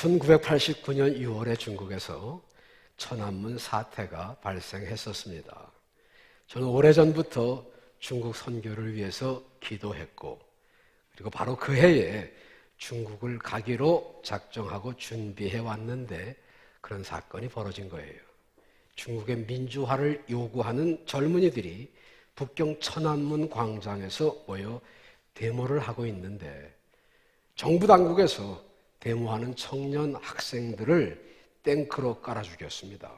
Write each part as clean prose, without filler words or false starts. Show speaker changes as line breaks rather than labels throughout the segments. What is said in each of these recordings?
1989년 6월에 중국에서 천안문 사태가 발생했었습니다. 저는 오래전부터 중국 선교를 위해서 기도했고, 그리고 바로 그 해에 중국을 가기로 작정하고 준비해 왔는데 그런 사건이 벌어진 거예요. 중국의 민주화를 요구하는 젊은이들이 북경 천안문 광장에서 모여 데모를 하고 있는데, 정부 당국에서 데모하는 청년 학생들을 탱크로 깔아 죽였습니다.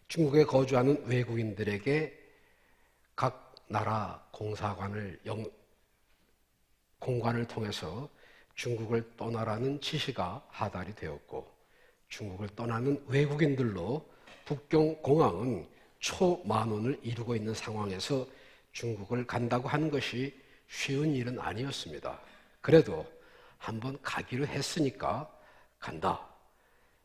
중국에 거주하는 외국인들에게 각 나라 공관을 통해서 중국을 떠나라는 지시가 하달이 되었고, 중국을 떠나는 외국인들로 북경 공항은 초만원을 이루고 있는 상황에서 중국을 간다고 하는 것이 쉬운 일은 아니었습니다. 그래도 한번 가기로 했으니까 간다.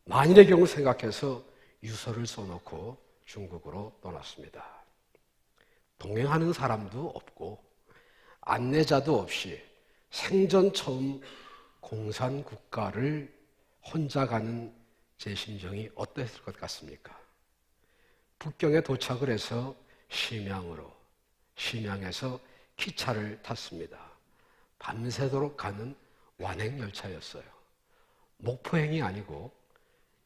만일의 경우 생각해서 유서를 써놓고 중국으로 떠났습니다. 동행하는 사람도 없고 안내자도 없이 생전 처음 공산국가를 혼자 가는 제 심정이 어떠했을 것 같습니까? 북경에 도착을 해서 심양에서 기차를 탔습니다. 밤새도록 가는 완행열차였어요. 목포행이 아니고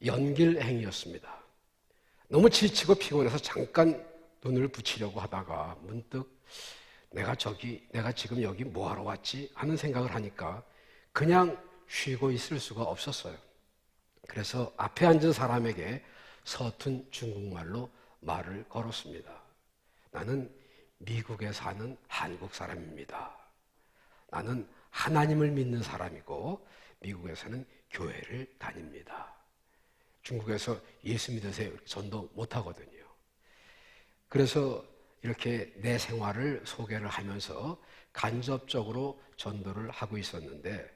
연길행이었습니다. 너무 지치고 피곤해서 잠깐 눈을 붙이려고 하다가 문득 내가 지금 여기 뭐하러 왔지? 하는 생각을 하니까 그냥 쉬고 있을 수가 없었어요. 그래서 앞에 앉은 사람에게 서툰 중국말로 말을 걸었습니다. 나는 미국에 사는 한국 사람입니다. 나는 하나님을 믿는 사람이고 미국에서는 교회를 다닙니다. 중국에서 예수 믿으세요 전도 못하거든요. 그래서 이렇게 내 생활을 소개를 하면서 간접적으로 전도를 하고 있었는데,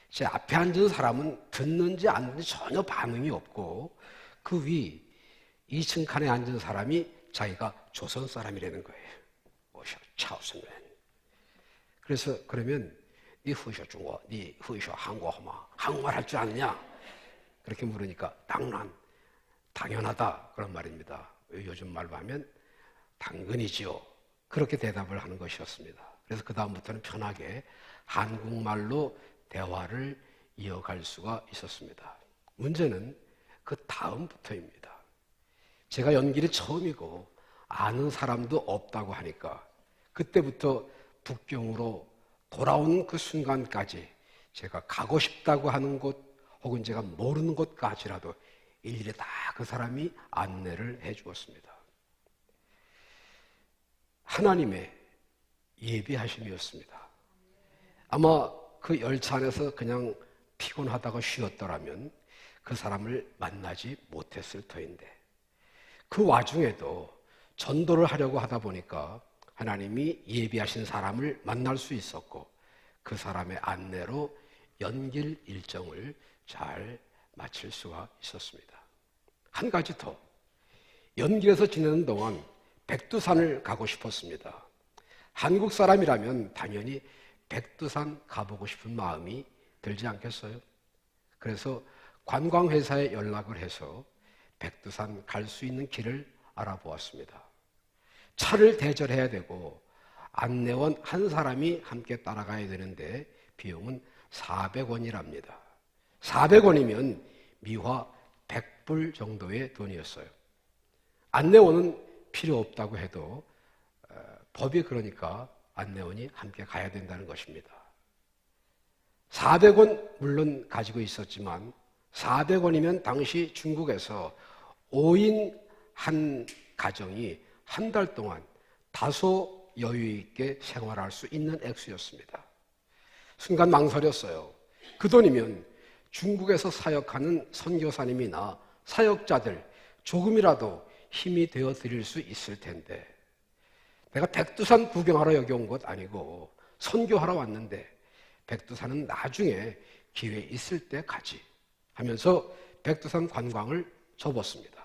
제 앞에 앉은 사람은 듣는지 안 듣는지 전혀 반응이 없고, 그 위 2층 칸에 앉은 사람이 자기가 조선 사람이라는 거예요. 차오선맨. 그래서 그러면 니 후셔 중국, 니 후셔 한국어마, 한국말 할 줄 아느냐? 그렇게 물으니까 당연하다 그런 말입니다. 요즘 말로 하면 당근이지요. 그렇게 대답을 하는 것이었습니다. 그래서 그 다음부터는 편하게 한국말로 대화를 이어갈 수가 있었습니다. 문제는 그 다음부터입니다. 제가 연길이 처음이고 아는 사람도 없다고 하니까 그때부터 북경으로 돌아오는 그 순간까지 제가 가고 싶다고 하는 곳 혹은 제가 모르는 곳까지라도 일일이 다 그 사람이 안내를 해 주었습니다. 하나님의 예비하심이었습니다. 아마 그 열차 안에서 그냥 피곤하다가 쉬었더라면 그 사람을 만나지 못했을 터인데, 그 와중에도 전도를 하려고 하다 보니까 하나님이 예비하신 사람을 만날 수 있었고, 그 사람의 안내로 연길 일정을 잘 마칠 수가 있었습니다. 한 가지 더, 연길에서 지내는 동안 백두산을 가고 싶었습니다. 한국 사람이라면 당연히 백두산 가보고 싶은 마음이 들지 않겠어요? 그래서 관광회사에 연락을 해서 백두산 갈 수 있는 길을 알아보았습니다. 차를 대절해야 되고 안내원 한 사람이 함께 따라가야 되는데 비용은 400원이랍니다. 400원이면 미화 100불 정도의 돈이었어요. 안내원은 필요 없다고 해도 법이 그러니까 안내원이 함께 가야 된다는 것입니다. 400원 물론 가지고 있었지만 400원이면 당시 중국에서 5인 한 가정이 한 달 동안 다소 여유 있게 생활할 수 있는 액수였습니다. 순간 망설였어요. 그 돈이면 중국에서 사역하는 선교사님이나 사역자들 조금이라도 힘이 되어 드릴 수 있을 텐데, 내가 백두산 구경하러 여기 온 것 아니고 선교하러 왔는데 백두산은 나중에 기회 있을 때 가지 하면서 백두산 관광을 접었습니다.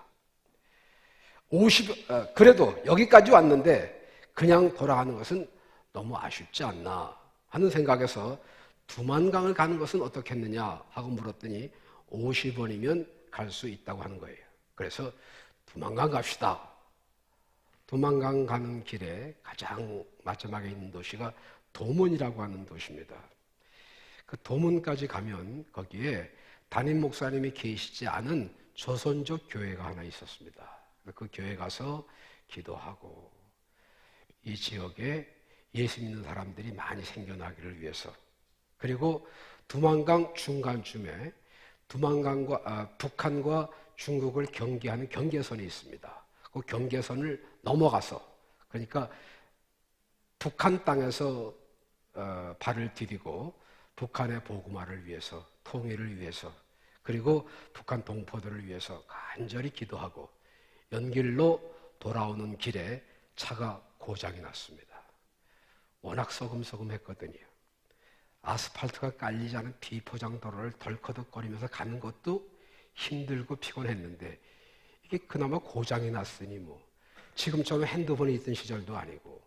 그래도 여기까지 왔는데 그냥 돌아가는 것은 너무 아쉽지 않나 하는 생각에서 두만강을 가는 것은 어떻겠느냐 하고 물었더니 50원이면 갈 수 있다고 하는 거예요. 그래서 두만강 갑시다. 두만강 가는 길에 가장 마지막에 있는 도시가 도문이라고 하는 도시입니다. 그 도문까지 가면 거기에 담임 목사님이 계시지 않은 조선족 교회가 하나 있었습니다. 그 교회 가서 기도하고 이 지역에 예수 믿는 사람들이 많이 생겨나기를 위해서, 그리고 두만강 중간쯤에 북한과 중국을 경계하는 경계선이 있습니다. 그 경계선을 넘어가서, 그러니까 북한 땅에서 발을 디디고 북한의 복음화를 위해서, 통일을 위해서, 그리고 북한 동포들을 위해서 간절히 기도하고 연길로 돌아오는 길에 차가 고장이 났습니다. 워낙 서금서금했거든요. 아스팔트가 깔리지 않은 비포장도로를 덜커덕거리면서 가는 것도 힘들고 피곤했는데 이게 그나마 고장이 났으니 지금처럼 핸드폰이 있던 시절도 아니고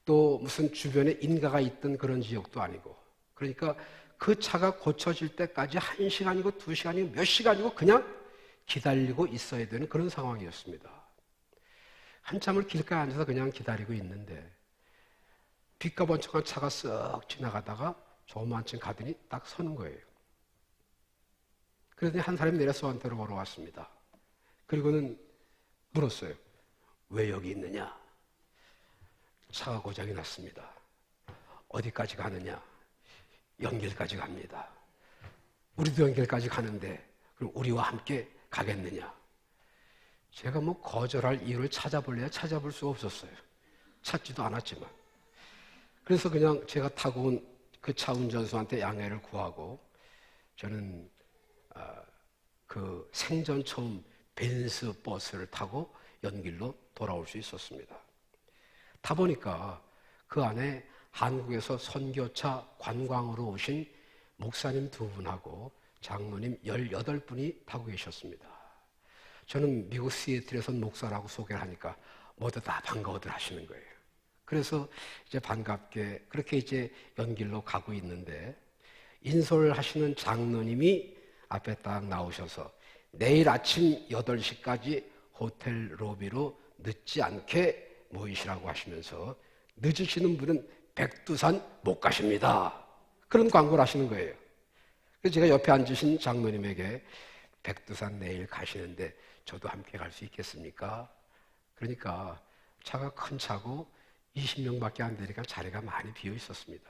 또 무슨 주변에 인가가 있던 그런 지역도 아니고, 그러니까 그 차가 고쳐질 때까지 1시간이고 2시간이고 몇 시간이고 그냥 기다리고 있어야 되는 그런 상황이었습니다. 한참을 길가에 앉아서 그냥 기다리고 있는데 빛과 번쩍한 차가 쓱 지나가다가 조금만쯤 가더니 딱 서는 거예요. 그러더니 한 사람이 내려서 저한테로 걸어왔습니다. 그리고는 물었어요. 왜 여기 있느냐? 차가 고장이 났습니다. 어디까지 가느냐? 연길까지 갑니다. 우리도 연길까지 가는데 그럼 우리와 함께 가겠느냐? 제가 거절할 이유를 찾아볼래야 찾아볼 수가 없었어요. 찾지도 않았지만. 그래서 그냥 제가 타고 온 그 차 운전수한테 양해를 구하고 저는 그 생전 처음 벤츠 버스를 타고 연길로 돌아올 수 있었습니다. 타보니까 그 안에 한국에서 선교차 관광으로 오신 목사님 2분하고 장로님 18분이 타고 계셨습니다. 저는 미국 시애틀에서 목사라고 소개를 하니까 모두 다 반가워들 하시는 거예요. 그래서 이제 반갑게 그렇게 이제 연길로 가고 있는데 인솔 하시는 장로님이 앞에 딱 나오셔서 내일 아침 8시까지 호텔 로비로 늦지 않게 모이시라고 하시면서 늦으시는 분은 백두산 못 가십니다. 그런 광고를 하시는 거예요. 그래서 제가 옆에 앉으신 장로님에게 백두산 내일 가시는데 저도 함께 갈 수 있겠습니까? 그러니까 차가 큰 차고 20명밖에 안 되니까 자리가 많이 비어 있었습니다.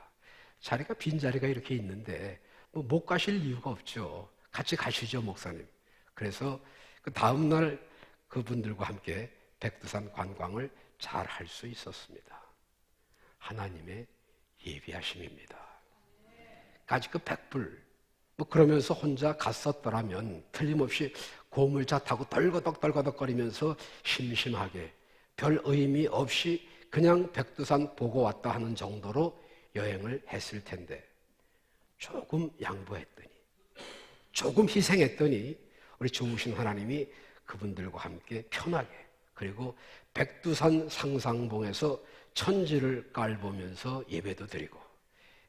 자리가 빈자리가 이렇게 있는데 못 가실 이유가 없죠. 같이 가시죠, 목사님. 그래서 그 다음날 그분들과 함께 백두산 관광을 잘 할 수 있었습니다. 하나님의 예비하심입니다. 까짓 그 100불 그러면서 혼자 갔었더라면 틀림없이 고물차 타고 덜거덕거리면서 심심하게 별 의미 없이 그냥 백두산 보고 왔다 하는 정도로 여행을 했을 텐데 조금 양보했더니, 조금 희생했더니 우리 좋으신 하나님이 그분들과 함께 편하게, 그리고 백두산 상상봉에서 천지를 깔보면서 예배도 드리고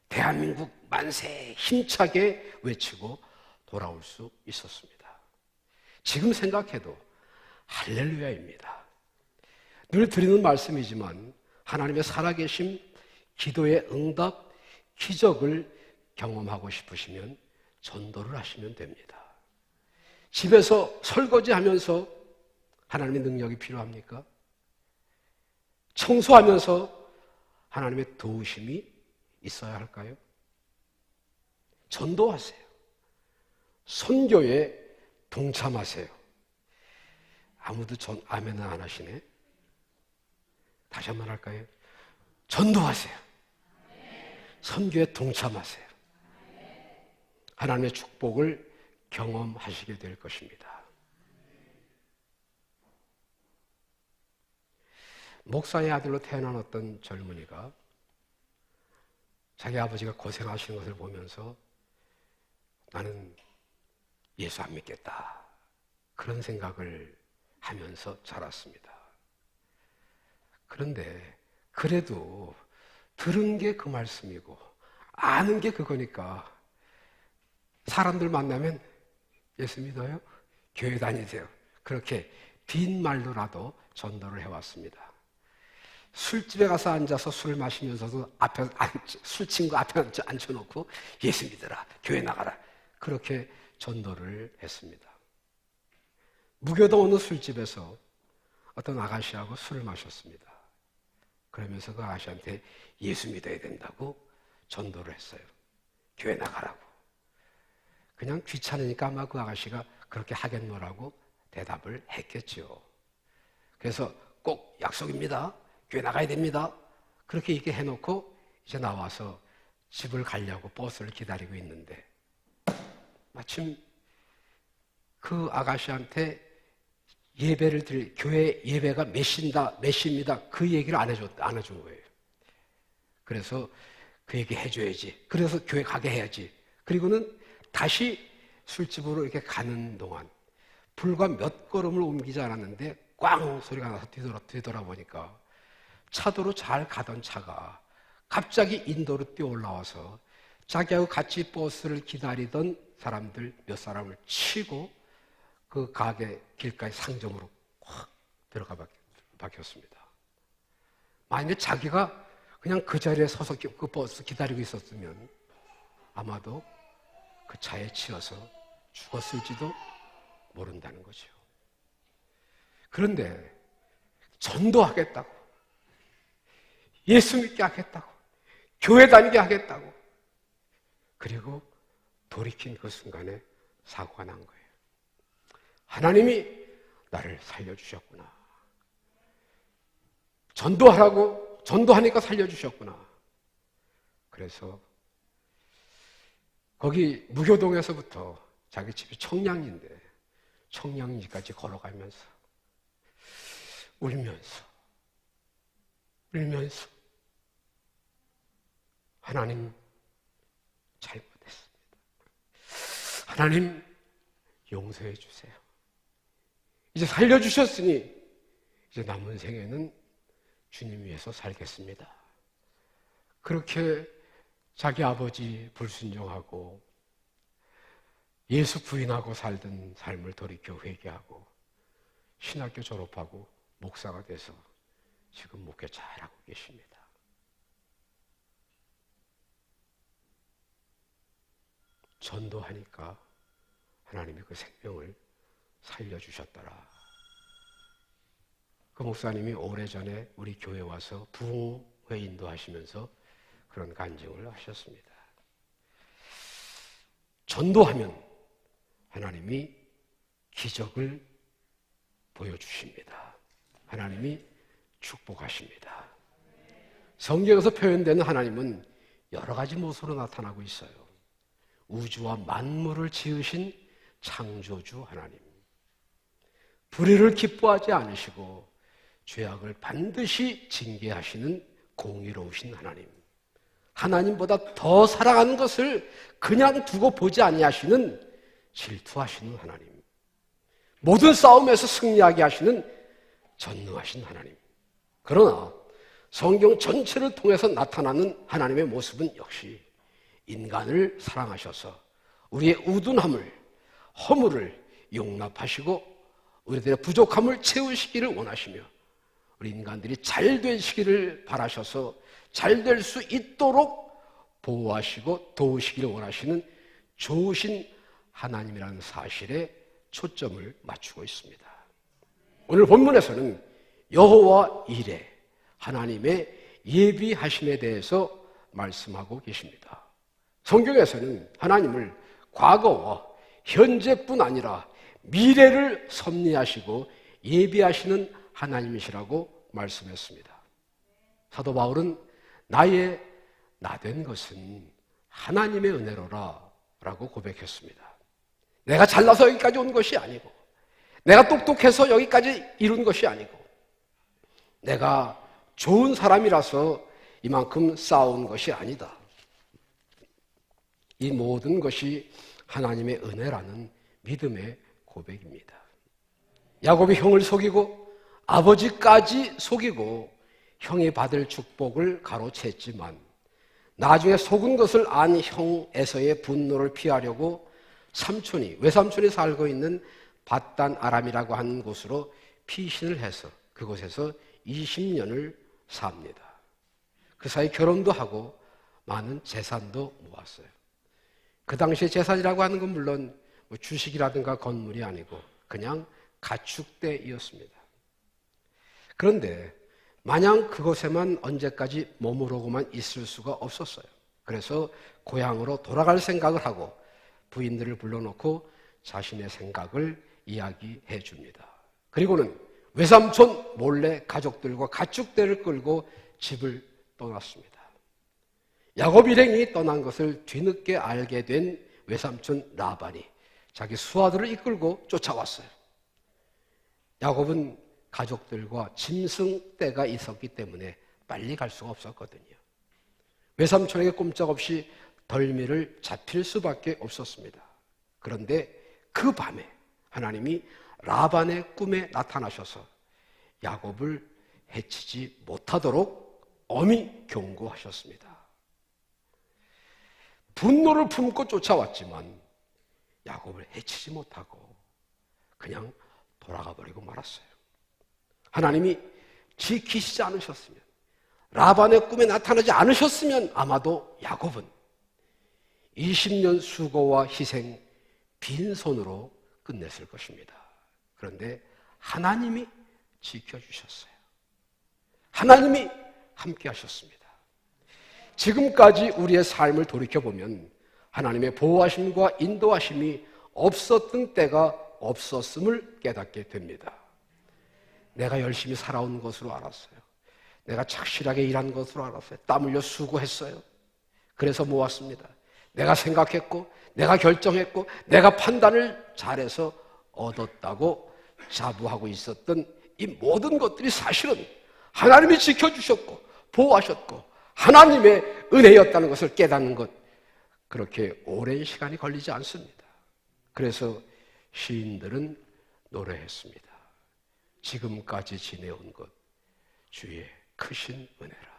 대한민국 만세 힘차게 외치고 돌아올 수 있었습니다. 지금 생각해도 할렐루야입니다. 늘 드리는 말씀이지만 하나님의 살아계심, 기도의 응답, 기적을 경험하고 싶으시면 전도를 하시면 됩니다. 집에서 설거지하면서 하나님의 능력이 필요합니까? 청소하면서 하나님의 도우심이 있어야 할까요? 전도하세요. 선교에 동참하세요. 아무도 아멘은 안 하시네. 다시 한번 할까요? 전도하세요. 선교에 동참하세요. 하나님의 축복을 경험하시게 될 것입니다. 목사의 아들로 태어난 어떤 젊은이가 자기 아버지가 고생하시는 것을 보면서 나는 예수 안 믿겠다, 그런 생각을 하면서 자랐습니다. 그런데 그래도 들은 게 그 말씀이고 아는 게 그거니까 사람들 만나면 예수 믿어요? 교회 다니세요. 그렇게 빈말로라도 전도를 해왔습니다. 술집에 가서 앉아서 술을 마시면서도 술 친구 앞에 앉혀놓고 예수 믿어라, 교회 나가라, 그렇게 전도를 했습니다. 무교동 어느 술집에서 어떤 아가씨하고 술을 마셨습니다. 그러면서 그 아가씨한테 예수 믿어야 된다고 전도를 했어요. 교회 나가라고. 그냥 귀찮으니까 아마 그 아가씨가 그렇게 하겠노라고 대답을 했겠죠. 그래서 꼭 약속입니다, 교회 나가야 됩니다, 그렇게 얘기 해놓고 이제 나와서 집을 가려고 버스를 기다리고 있는데 마침 그 아가씨한테 교회 예배가 몇 시입니다, 그 얘기를 안 해준 거예요. 그래서 그 얘기 해줘야지, 그래서 교회 가게 해야지. 그리고는 다시 술집으로 이렇게 가는 동안 불과 몇 걸음을 옮기지 않았는데 꽝 소리가 나서 뒤돌아보니까 차도로 잘 가던 차가 갑자기 인도로 뛰어 올라와서 자기하고 같이 버스를 기다리던 사람들 몇 사람을 치고 그 가게 길가의 상점으로 확 들어가 박혔습니다. 만약에 자기가 그냥 그 자리에 서서 그 버스 기다리고 있었으면 아마도 그 차에 치여서 죽었을지도 모른다는 거죠. 그런데 전도하겠다고, 예수 믿게 하겠다고, 교회 다니게 하겠다고, 그리고 돌이킨 그 순간에 사고가 난 거예요. 하나님이 나를 살려주셨구나. 전도하니까 살려주셨구나. 그래서 거기 무교동에서부터 자기 집이 청량리인데 청량리까지 걸어가면서 울면서 하나님 잘못했습니다, 하나님 용서해 주세요, 이제 살려주셨으니 이제 남은 생에는 주님 위해서 살겠습니다. 그렇게 자기 아버지 불순종하고 예수 부인하고 살던 삶을 돌이켜 회개하고 신학교 졸업하고 목사가 돼서 지금 목회 잘하고 계십니다. 전도하니까 하나님이 그 생명을 살려주셨더라. 그 목사님이 오래전에 우리 교회 와서 부흥회 인도하시면서 그런 간증을 하셨습니다. 전도하면 하나님이 기적을 보여주십니다. 하나님이 축복하십니다. 성경에서 표현되는 하나님은 여러 가지 모습으로 나타나고 있어요. 우주와 만물을 지으신 창조주 하나님, 불의를 기뻐하지 않으시고 죄악을 반드시 징계하시는 공의로우신 하나님, 하나님보다 더 사랑하는 것을 그냥 두고 보지 아니하시는 질투하시는 하나님, 모든 싸움에서 승리하게 하시는 전능하신 하나님. 그러나 성경 전체를 통해서 나타나는 하나님의 모습은 역시 인간을 사랑하셔서 우리의 우둔함을, 허물을 용납하시고 우리들의 부족함을 채우시기를 원하시며 우리 인간들이 잘 되시기를 바라셔서 잘 될 수 있도록 보호하시고 도우시기를 원하시는 좋으신 하나님이라는 사실에 초점을 맞추고 있습니다. 오늘 본문에서는 여호와 이레, 하나님의 예비하심에 대해서 말씀하고 계십니다. 성경에서는 하나님을 과거와 현재뿐 아니라 미래를 섭리하시고 예비하시는 하나님이시라고 말씀했습니다. 사도 바울은 나의 나된 것은 하나님의 은혜로라 라고 고백했습니다. 내가 잘나서 여기까지 온 것이 아니고, 내가 똑똑해서 여기까지 이룬 것이 아니고, 내가 좋은 사람이라서 이만큼 쌓아온 것이 아니다. 이 모든 것이 하나님의 은혜라는 믿음의 고백입니다. 야곱이 형을 속이고 아버지까지 속이고 형이 받을 축복을 가로챘지만 나중에 속은 것을 안 형 에서의 분노를 피하려고 외삼촌이 살고 있는 바단 아람이라고 하는 곳으로 피신을 해서 그곳에서 20년을 삽니다. 그 사이 결혼도 하고 많은 재산도 모았어요. 그 당시에 재산이라고 하는 건 물론 주식이라든가 건물이 아니고 그냥 가축대이었습니다. 그런데 마냥 그곳에만 언제까지 머무르고만 있을 수가 없었어요. 그래서 고향으로 돌아갈 생각을 하고 부인들을 불러놓고 자신의 생각을 이야기해 줍니다. 그리고는 외삼촌 몰래 가족들과 가축대를 끌고 집을 떠났습니다. 야곱 일행이 떠난 것을 뒤늦게 알게 된 외삼촌 라반이 자기 수하들을 이끌고 쫓아왔어요. 야곱은 가족들과 짐승떼가 있었기 때문에 빨리 갈 수가 없었거든요. 외삼촌에게 꼼짝없이 덜미를 잡힐 수밖에 없었습니다. 그런데 그 밤에 하나님이 라반의 꿈에 나타나셔서 야곱을 해치지 못하도록 엄히 경고하셨습니다. 분노를 품고 쫓아왔지만 야곱을 해치지 못하고 그냥 돌아가 버리고 말았어요. 하나님이 지키시지 않으셨으면, 라반의 꿈에 나타나지 않으셨으면 아마도 야곱은 20년 수고와 희생, 빈손으로 끝냈을 것입니다. 그런데 하나님이 지켜주셨어요. 하나님이 함께 하셨습니다. 지금까지 우리의 삶을 돌이켜보면 하나님의 보호하심과 인도하심이 없었던 때가 없었음을 깨닫게 됩니다. 내가 열심히 살아온 것으로 알았어요. 내가 착실하게 일한 것으로 알았어요. 땀 흘려 수고했어요. 그래서 모았습니다. 내가 생각했고, 내가 결정했고, 내가 판단을 잘해서 얻었다고 자부하고 있었던 이 모든 것들이 사실은 하나님이 지켜주셨고 보호하셨고 하나님의 은혜였다는 것을 깨닫는 것, 그렇게 오랜 시간이 걸리지 않습니다. 그래서 시인들은 노래했습니다. 지금까지 지내온 것 주의 크신 은혜라.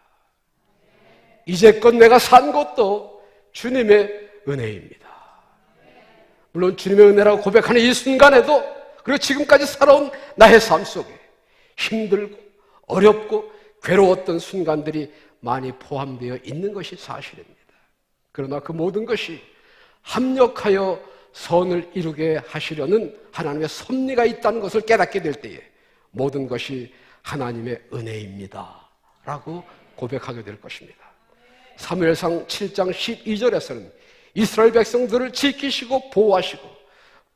이제껏 내가 산 것도 주님의 은혜입니다. 물론 주님의 은혜라고 고백하는 이 순간에도, 그리고 지금까지 살아온 나의 삶 속에 힘들고 어렵고 괴로웠던 순간들이 많이 포함되어 있는 것이 사실입니다. 그러나 그 모든 것이 합력하여 선을 이루게 하시려는 하나님의 섭리가 있다는 것을 깨닫게 될 때에 모든 것이 하나님의 은혜입니다 라고 고백하게 될 것입니다. 사무엘상 7장 12절에서는 이스라엘 백성들을 지키시고 보호하시고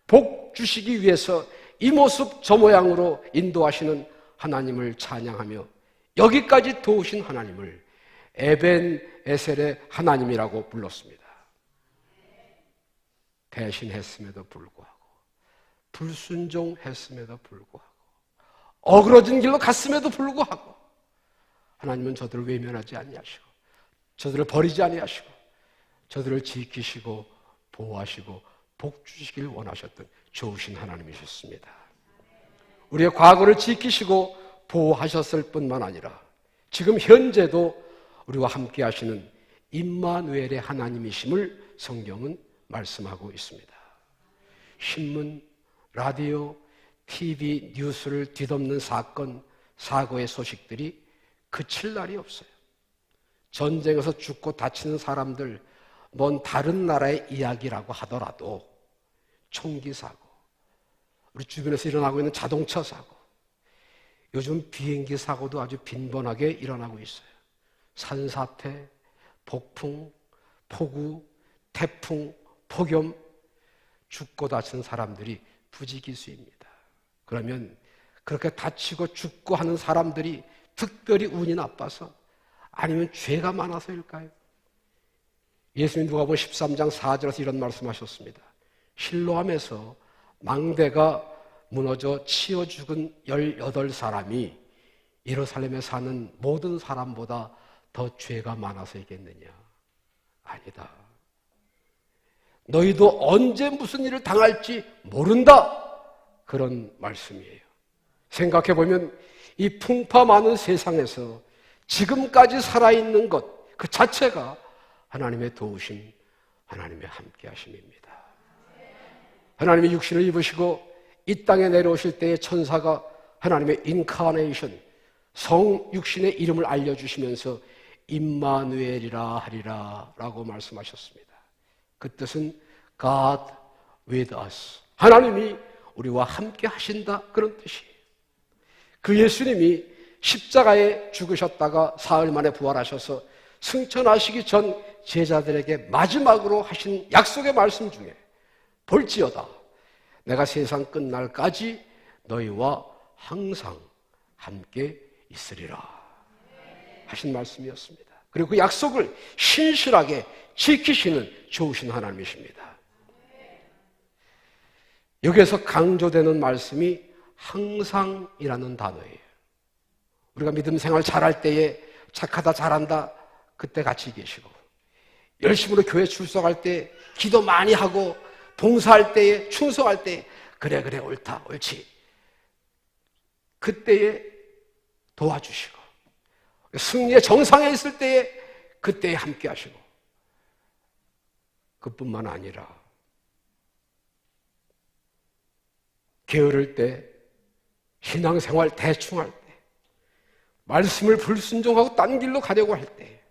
복 주시기 위해서 이 모습 저 모양으로 인도하시는 하나님을 찬양하며 여기까지 도우신 하나님을 에벤 에셀의 하나님이라고 불렀습니다. 대신했음에도 불구하고, 불순종했음에도 불구하고, 어그러진 길로 갔음에도 불구하고 하나님은 저들을 외면하지 아니하시고 저들을 버리지 아니하시고 저들을 지키시고 보호하시고 복 주시기를 원하셨던 좋으신 하나님이셨습니다. 우리의 과거를 지키시고 보호하셨을 뿐만 아니라 지금 현재도 우리와 함께 하시는 임마누엘의 하나님이심을 성경은 말씀하고 있습니다. 신문, 라디오, TV, 뉴스를 뒤덮는 사건, 사고의 소식들이 그칠 날이 없어요. 전쟁에서 죽고 다치는 사람들, 먼 다른 나라의 이야기라고 하더라도 총기 사고, 우리 주변에서 일어나고 있는 자동차 사고, 요즘 비행기 사고도 아주 빈번하게 일어나고 있어요. 산사태, 폭풍, 폭우, 태풍, 폭염, 죽고 다치는 사람들이 부지기수입니다. 그러면 그렇게 다치고 죽고 하는 사람들이 특별히 운이 나빠서, 아니면 죄가 많아서일까요? 예수님 누가복음 13장 4절에서 이런 말씀하셨습니다. 실로암에서 망대가 무너져 치여 죽은 18사람이 예루살렘에 사는 모든 사람보다 더 죄가 많아서이겠느냐? 아니다. 너희도 언제 무슨 일을 당할지 모른다. 그런 말씀이에요. 생각해보면 이 풍파 많은 세상에서 지금까지 살아있는 것 그 자체가 하나님의 도우심, 하나님의 함께하심입니다. 하나님이 육신을 입으시고 이 땅에 내려오실 때의 천사가 하나님의 인카네이션, 성육신의 이름을 알려주시면서 임마누엘이라 하리라 라고 말씀하셨습니다. 그 뜻은 God with us, 하나님이 우리와 함께 하신다, 그런 뜻이에요. 그 예수님이 십자가에 죽으셨다가 사흘 만에 부활하셔서 승천하시기 전 제자들에게 마지막으로 하신 약속의 말씀 중에 볼지어다 내가 세상 끝날까지 너희와 항상 함께 있으리라 하신 말씀이었습니다. 그리고 그 약속을 신실하게 지키시는 좋으신 하나님이십니다. 여기에서 강조되는 말씀이 항상이라는 단어예요. 우리가 믿음 생활 잘할 때에 착하다, 잘한다, 그때 같이 계시고, 열심으로 교회 출석할 때, 기도 많이 하고, 봉사할 때에, 충성할 때에 그래 옳다, 옳지, 그때에 도와주시고, 승리의 정상에 있을 때에 그때에 함께 하시고, 그뿐만 아니라 게으를 때, 신앙생활 대충 할 때, 말씀을 불순종하고 딴 길로 가려고 할 때,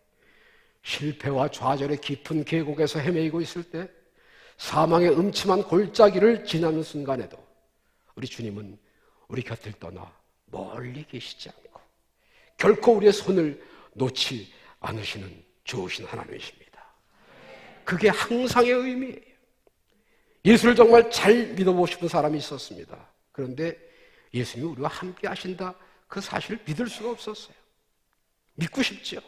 실패와 좌절의 깊은 계곡에서 헤매이고 있을 때, 사망의 음침한 골짜기를 지나는 순간에도 우리 주님은 우리 곁을 떠나 멀리 계시지 않고 결코 우리의 손을 놓지 않으시는 좋으신 하나님이십니다. 그게 항상의 의미예요. 예수를 정말 잘 믿어보고 싶은 사람이 있었습니다. 그런데 예수님이 우리와 함께 하신다, 그 사실을 믿을 수가 없었어요. 믿고 싶죠.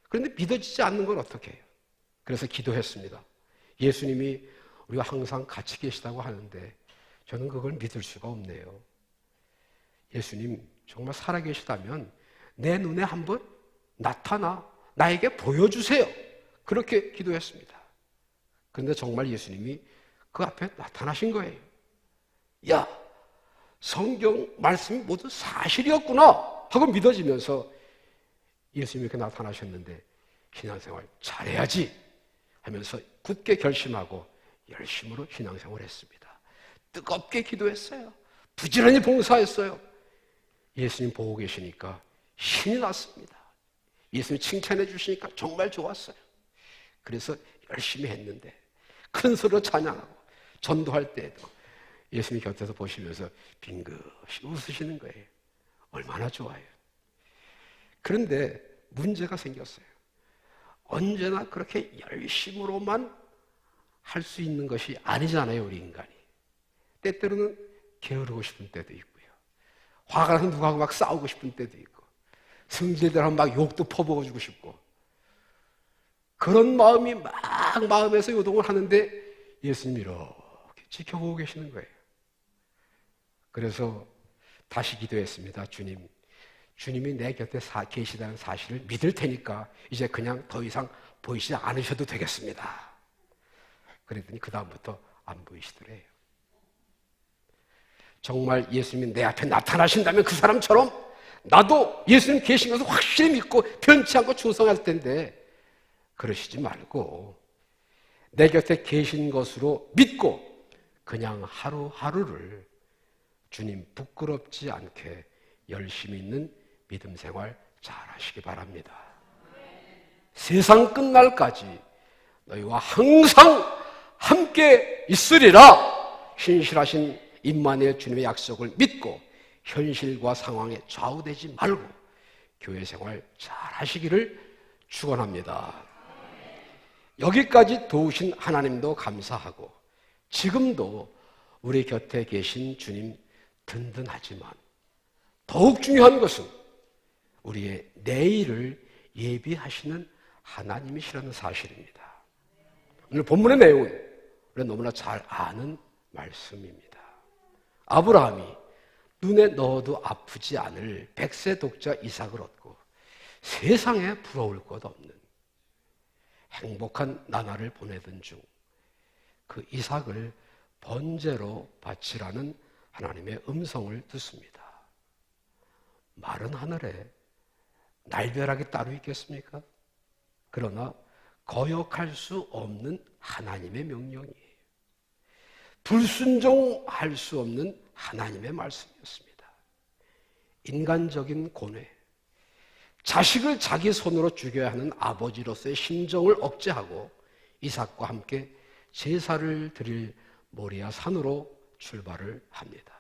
그런데 믿어지지 않는 건 어떻게 해요? 그래서 기도했습니다. 예수님이 우리가 항상 같이 계시다고 하는데 저는 그걸 믿을 수가 없네요. 예수님 정말 살아계시다면 내 눈에 한번 나타나 나에게 보여주세요. 그렇게 기도했습니다. 그런데 정말 예수님이 그 앞에 나타나신 거예요. 야, 성경 말씀이 모두 사실이었구나 하고 믿어지면서 예수님이 이렇게 나타나셨는데 신앙생활 잘해야지 하면서 굳게 결심하고 열심으로 신앙생활을 했습니다. 뜨겁게 기도했어요. 부지런히 봉사했어요. 예수님 보고 계시니까 신이 났습니다. 예수님 칭찬해 주시니까 정말 좋았어요. 그래서 열심히 했는데 큰 소리로 찬양하고 전도할 때에도 예수님 곁에서 보시면서 빙긋이 웃으시는 거예요. 얼마나 좋아요. 그런데 문제가 생겼어요. 언제나 그렇게 열심으로만 할 수 있는 것이 아니잖아요, 우리 인간이. 때때로는 게으르고 싶은 때도 있고요. 화가 나서 누구하고 막 싸우고 싶은 때도 있고, 성질대로 막 욕도 퍼부어주고 싶고, 그런 마음이 막 마음에서 요동을 하는데 예수님이 이렇게 지켜보고 계시는 거예요. 그래서 다시 기도했습니다. 주님이 내 곁에 계시다는 사실을 믿을 테니까 이제 그냥 더 이상 보이지 않으셔도 되겠습니다. 그랬더니 그 다음부터 안 보이시더래요. 정말 예수님이 내 앞에 나타나신다면 그 사람처럼 나도 예수님 계신 것을 확실히 믿고 변치 않고 충성할 텐데 그러시지 말고 내 곁에 계신 것으로 믿고 그냥 하루하루를 주님 부끄럽지 않게 열심히 있는 믿음 생활 잘 하시기 바랍니다. 세상 끝날까지 너희와 항상 함께 있으리라 신실하신 임마누엘 주님의 약속을 믿고 현실과 상황에 좌우되지 말고 교회 생활 잘 하시기를 축원합니다. 여기까지 도우신 하나님도 감사하고 지금도 우리 곁에 계신 주님 든든하지만 더욱 중요한 것은 우리의 내일을 예비하시는 하나님이시라는 사실입니다. 오늘 본문의 내용은 우리가 너무나 잘 아는 말씀입니다. 아브라함이 눈에 넣어도 아프지 않을 100세 독자 이삭을 얻고 세상에 부러울 것 없는 행복한 나날을 보내던 중 그 이삭을 번제로 바치라는 하나님의 음성을 듣습니다. 마른 하늘에 날벼락이 따로 있겠습니까? 그러나 거역할 수 없는 하나님의 명령이에요. 불순종할 수 없는 하나님의 말씀이었습니다. 인간적인 고뇌, 자식을 자기 손으로 죽여야 하는 아버지로서의 심정을 억제하고 이삭과 함께 제사를 드릴 모리아 산으로 출발을 합니다.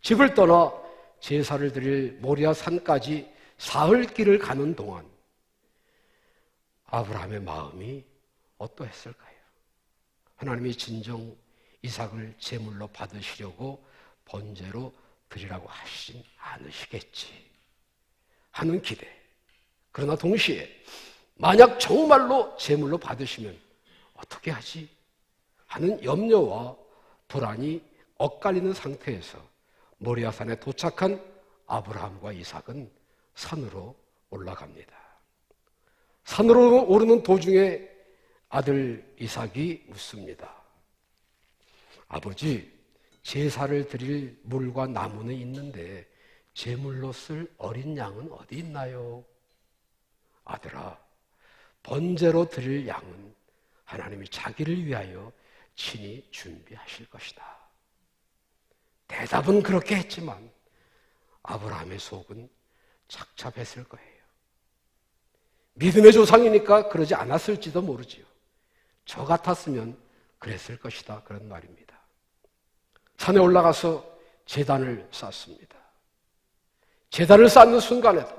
집을 떠나 제사를 드릴 모리아 산까지 사흘 길을 가는 동안 아브라함의 마음이 어떠했을까요? 하나님이 진정 이삭을 제물로 받으시려고 번제로 드리라고 하시진 않으시겠지 하는 기대. 그러나 동시에 만약 정말로 제물로 받으시면 어떻게 하지? 하는 염려와 불안이 엇갈리는 상태에서 모리아산에 도착한 아브라함과 이삭은 산으로 올라갑니다. 산으로 오르는 도중에 아들 이삭이 묻습니다. 아버지, 제사를 드릴 물과 나무는 있는데 제물로 쓸 어린 양은 어디 있나요? 아들아, 번제로 드릴 양은 하나님이 자기를 위하여 친히 준비하실 것이다. 대답은 그렇게 했지만 아브라함의 속은 착잡했을 거예요. 믿음의 조상이니까 그러지 않았을지도 모르지요. 저 같았으면 그랬을 것이다, 그런 말입니다. 산에 올라가서 제단을 쌓습니다. 제단을 쌓는 순간에도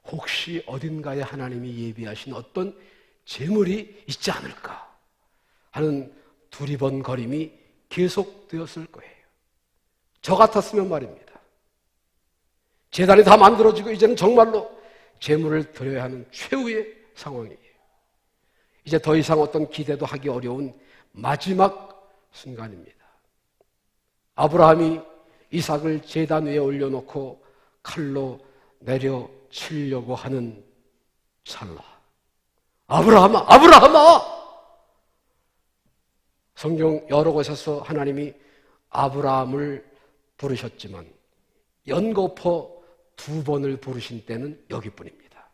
혹시 어딘가에 하나님이 예비하신 어떤 제물이 있지 않을까 하는 두리번거림이 계속되었을 거예요. 저 같았으면 말입니다. 제단이 다 만들어지고 이제는 정말로 제물을 드려야 하는 최후의 상황이에요. 이제 더 이상 어떤 기대도 하기 어려운 마지막 순간입니다. 아브라함이 이삭을 제단 위에 올려놓고 칼로 내려치려고 하는 찰나, 아브라함아, 아브라함아! 성경 여러 곳에서 하나님이 아브라함을 부르셨지만 연거푸 2번을 부르신 때는 여기뿐입니다.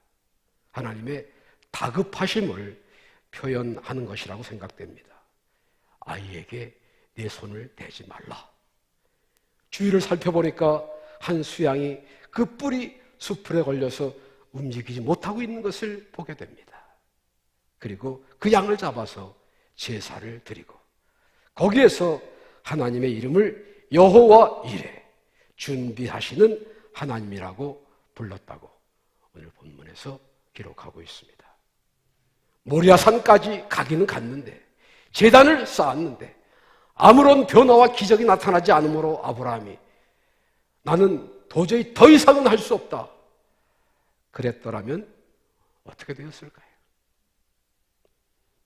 하나님의 다급하심을 표현하는 것이라고 생각됩니다. 아이에게 내 손을 대지 말라. 주위를 살펴보니까 한 수양이 그 뿔이 수풀에 걸려서 움직이지 못하고 있는 것을 보게 됩니다. 그리고 그 양을 잡아서 제사를 드리고 거기에서 하나님의 이름을 여호와 이레, 준비하시는 하나님이라고 불렀다고 오늘 본문에서 기록하고 있습니다. 모리아산까지 가기는 갔는데, 제단을 쌓았는데 아무런 변화와 기적이 나타나지 않으므로 아브라함이 나는 도저히 더 이상은 할 수 없다 그랬더라면 어떻게 되었을까요?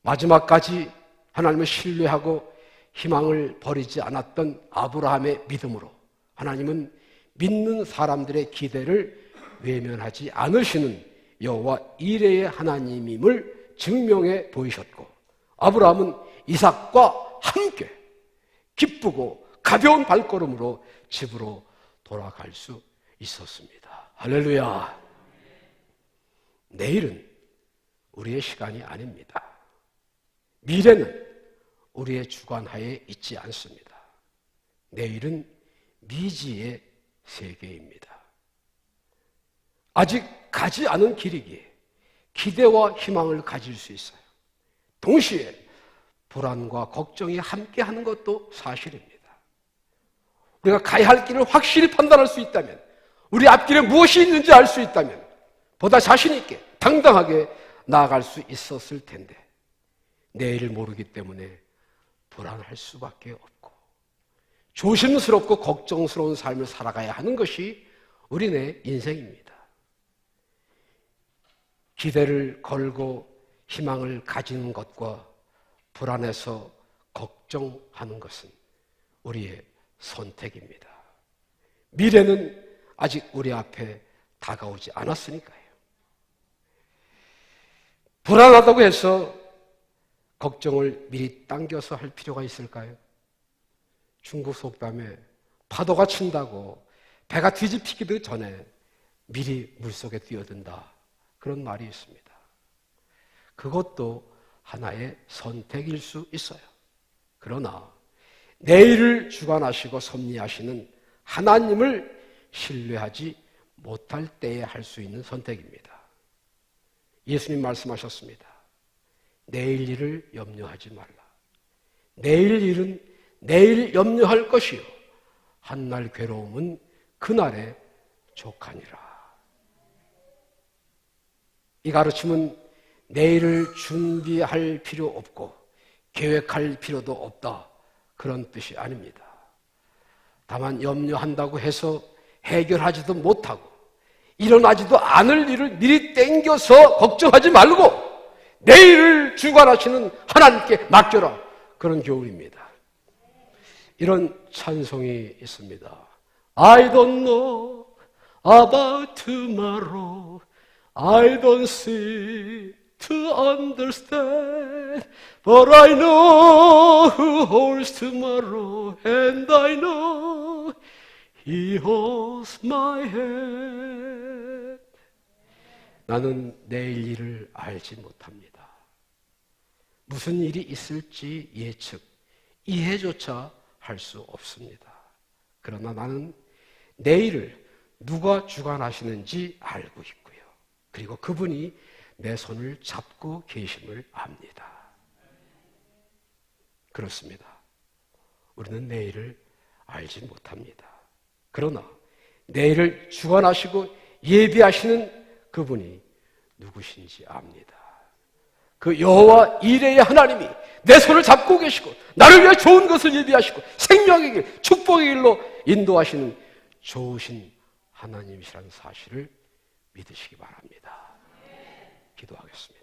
마지막까지 하나님을 신뢰하고 희망을 버리지 않았던 아브라함의 믿음으로 하나님은 믿는 사람들의 기대를 외면하지 않으시는 여호와 이레의 하나님임을 증명해 보이셨고, 아브라함은 이삭과 함께 기쁘고 가벼운 발걸음으로 집으로 돌아갈 수 있었습니다. 할렐루야. 내일은 우리의 시간이 아닙니다. 미래는 우리의 주관하에 있지 않습니다. 내일은 미지의 세계입니다. 아직 가지 않은 길이기에 기대와 희망을 가질 수 있어요. 동시에 불안과 걱정이 함께하는 것도 사실입니다. 우리가 가야 할 길을 확실히 판단할 수 있다면, 우리 앞길에 무엇이 있는지 알 수 있다면 보다 자신 있게 당당하게 나아갈 수 있었을 텐데, 내일을 모르기 때문에 불안할 수밖에 없고 조심스럽고 걱정스러운 삶을 살아가야 하는 것이 우리네 인생입니다. 기대를 걸고 희망을 가지는 것과 불안해서 걱정하는 것은 우리의 선택입니다. 미래는 아직 우리 앞에 다가오지 않았으니까요. 불안하다고 해서 걱정을 미리 당겨서 할 필요가 있을까요? 중국 속담에 파도가 친다고 배가 뒤집히기도 전에 미리 물속에 뛰어든다, 그런 말이 있습니다. 그것도 하나의 선택일 수 있어요. 그러나 내일을 주관하시고 섭리하시는 하나님을 신뢰하지 못할 때에 할 수 있는 선택입니다. 예수님 말씀하셨습니다. 내일 일을 염려하지 말라. 내일 일은 내일 염려할 것이요 한날 괴로움은 그날에 족하니라. 이 가르침은 내일을 준비할 필요 없고 계획할 필요도 없다, 그런 뜻이 아닙니다. 다만 염려한다고 해서 해결하지도 못하고 일어나지도 않을 일을 미리 땡겨서 걱정하지 말고 내일을 주관하시는 하나님께 맡겨라, 그런 교훈입니다. 이런 찬송이 있습니다. I don't know about tomorrow. I don't seem to understand. But I know who holds tomorrow. And I know He holds my hand. 나는 내일 일을 알지 못합니다. 무슨 일이 있을지 예측, 이해조차 할 수 없습니다. 그러나 나는 내일을 누가 주관하시는지 알고 있고요. 그리고 그분이 내 손을 잡고 계심을 압니다. 그렇습니다. 우리는 내일을 알지 못합니다. 그러나 내일을 주관하시고 예비하시는 그분이 누구신지 압니다. 그 여호와 이레의 하나님이 내 손을 잡고 계시고 나를 위해 좋은 것을 예비하시고 생명의 길, 축복의 길로 인도하시는 좋으신 하나님이시라는 사실을 믿으시기 바랍니다. 기도하겠습니다.